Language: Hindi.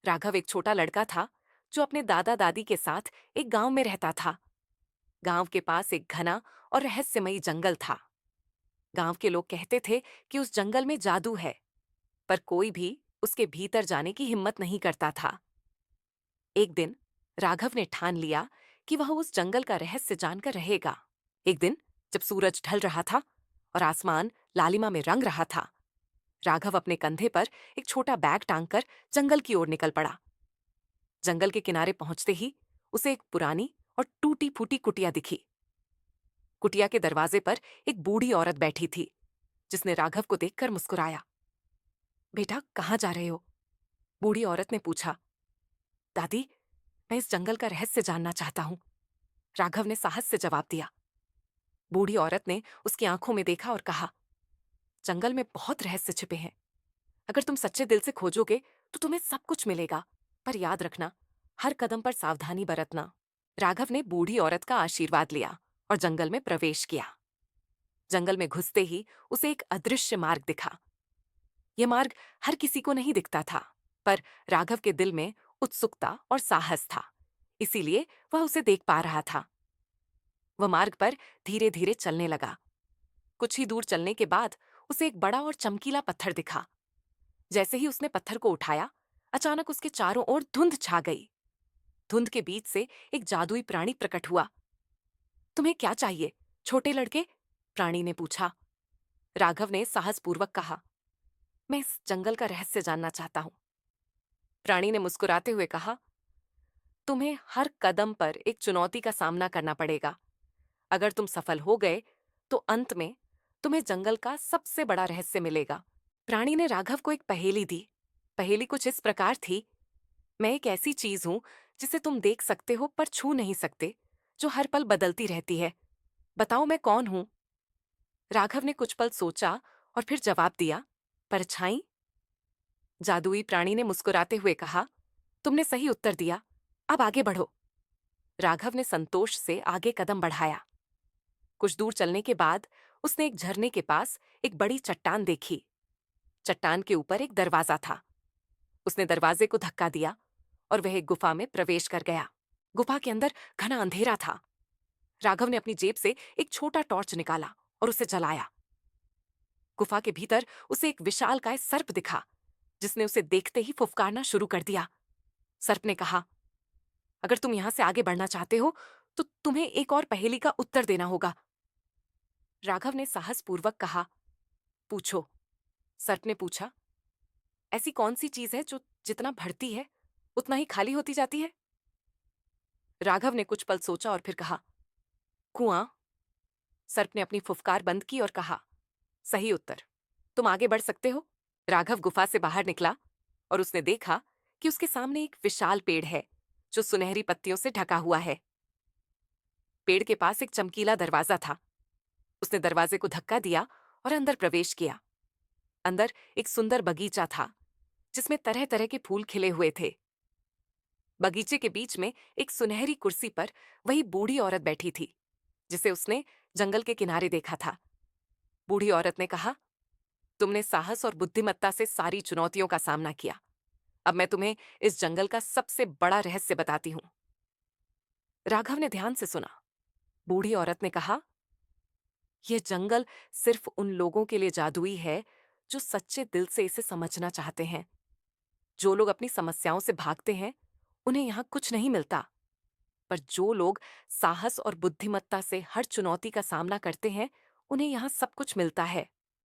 राघव एक छोटा लड़का था जो अपने दादा दादी के साथ एक गांव में रहता था। गांव के पास एक घना और रहस्यमयी जंगल था। गांव के लोग कहते थे कि उस जंगल में जादू है, पर कोई भी उसके भीतर जाने की हिम्मत नहीं करता था। एक दिन राघव ने ठान लिया कि वह उस जंगल का रहस्य जानकर रहेगा। एक दिन जब सूरज ढल रहा था और आसमान लालिमा में रंग रहा था, राघव अपने कंधे पर एक छोटा बैग टांगकर जंगल की ओर निकल पड़ा। जंगल के किनारे पहुंचते ही उसे एक पुरानी और टूटी फूटी कुटिया दिखी। कुटिया के दरवाजे पर एक बूढ़ी औरत बैठी थी, जिसने राघव को देखकर मुस्कुराया। बेटा, कहाँ जा रहे हो? बूढ़ी औरत ने पूछा। दादी, मैं इस जंगल का रहस्य जानना चाहता हूँ, राघव ने साहस से जवाब दिया। बूढ़ी औरत ने उसकी आंखों में देखा और कहा, जंगल में बहुत रहस्य छिपे हैं। अगर तुम सच्चे दिल से खोजोगे तो तुम्हें सब कुछ मिलेगा, पर याद रखना, हर कदम पर सावधानी बरतना। राघव ने बूढ़ी औरत का आशीर्वाद लिया और जंगल में प्रवेश किया। जंगल में घुसते ही उसे एक अदृश्य मार्ग दिखा। यह मार्ग हर किसी को नहीं दिखता था, पर राघव के दिल में उत्सुकता और साहस था, इसीलिए वह उसे देख पा रहा था। वह मार्ग पर धीरे धीरे चलने लगा। कुछ ही दूर चलने के बाद उसे एक बड़ा और चमकीला पत्थर दिखा। जैसे ही उसने पत्थर को उठाया, अचानक उसके चारों ओर धुंध छा गई। धुंध के बीच से एक जादुई प्राणी प्रकट हुआ। तुम्हें क्या चाहिए, छोटे लड़के? प्राणी ने पूछा। राघव ने साहसपूर्वक कहा, मैं इस जंगल का रहस्य जानना चाहता हूं। प्राणी ने मुस्कुराते हुए कहा, तुम्हें हर कदम पर एक चुनौती का सामना करना पड़ेगा। अगर तुम सफल हो गए तो अंत में तुम्हें जंगल का सबसे बड़ा रहस्य मिलेगा। प्राणी ने राघव को एक पहेली दी। पहेली कुछ इस प्रकार थी, मैं एक ऐसी चीज हूं जिसे तुम देख सकते हो पर छू नहीं सकते, जो हर पल बदलती रहती है। बताओ मैं कौन हूं? राघव ने कुछ पल सोचा और फिर जवाब दिया, परछाई। जादुई प्राणी ने मुस्कुराते हुए कहा, तुमने सही उत्तर दिया, अब आगे बढ़ो। राघव ने संतोष से आगे कदम बढ़ाया। कुछ दूर चलने के बाद उसने एक झरने के पास एक बड़ी चट्टान देखी। चट्टान के ऊपर एक दरवाजा था। उसने दरवाजे को धक्का दिया और वह एक गुफा में प्रवेश कर गया। गुफा के अंदर घना अंधेरा था। राघव ने अपनी जेब से एक छोटा टॉर्च निकाला और उसे जलाया। गुफा के भीतर उसे एक विशालकाय सर्प दिखा, जिसने उसे देखते ही फुफकारना शुरू कर दिया। सर्प ने कहा, अगर तुम यहां से आगे बढ़ना चाहते हो तो तुम्हें एक और पहेली का उत्तर देना होगा। राघव ने साहसपूर्वक कहा, पूछो। सर्प ने पूछा, ऐसी कौन सी चीज है जो जितना बढ़ती है उतना ही खाली होती जाती है? राघव ने कुछ पल सोचा और फिर कहा, कुआं। सर्प ने अपनी फुफकार बंद की और कहा, सही उत्तर, तुम आगे बढ़ सकते हो। राघव गुफा से बाहर निकला और उसने देखा कि उसके सामने एक विशाल पेड़ है, जो सुनहरी पत्तियों से ढका हुआ है। पेड़ के पास एक चमकीला दरवाजा था। उसने दरवाजे को धक्का दिया और अंदर प्रवेश किया। अंदर एक सुंदर बगीचा था, जिसमें तरह तरह के फूल खिले हुए थे। बगीचे के बीच में एक सुनहरी कुर्सी पर वही बूढ़ी औरत बैठी थी, जिसे उसने जंगल के किनारे देखा था। बूढ़ी औरत ने कहा, तुमने साहस और बुद्धिमत्ता से सारी चुनौतियों का सामना किया। अब मैं तुम्हें इस जंगल का सबसे बड़ा रहस्य बताती हूँ। राघव ने ध्यान से सुना। बूढ़ी औरत ने कहा, यह जंगल सिर्फ उन लोगों के लिए जादुई है जो सच्चे दिल से इसे समझना चाहते हैं। जो लोग अपनी समस्याओं से भागते हैं, उन्हें यहाँ कुछ नहीं मिलता, पर जो लोग साहस और बुद्धिमत्ता से हर चुनौती का सामना करते हैं, उन्हें यहाँ सब कुछ मिलता है।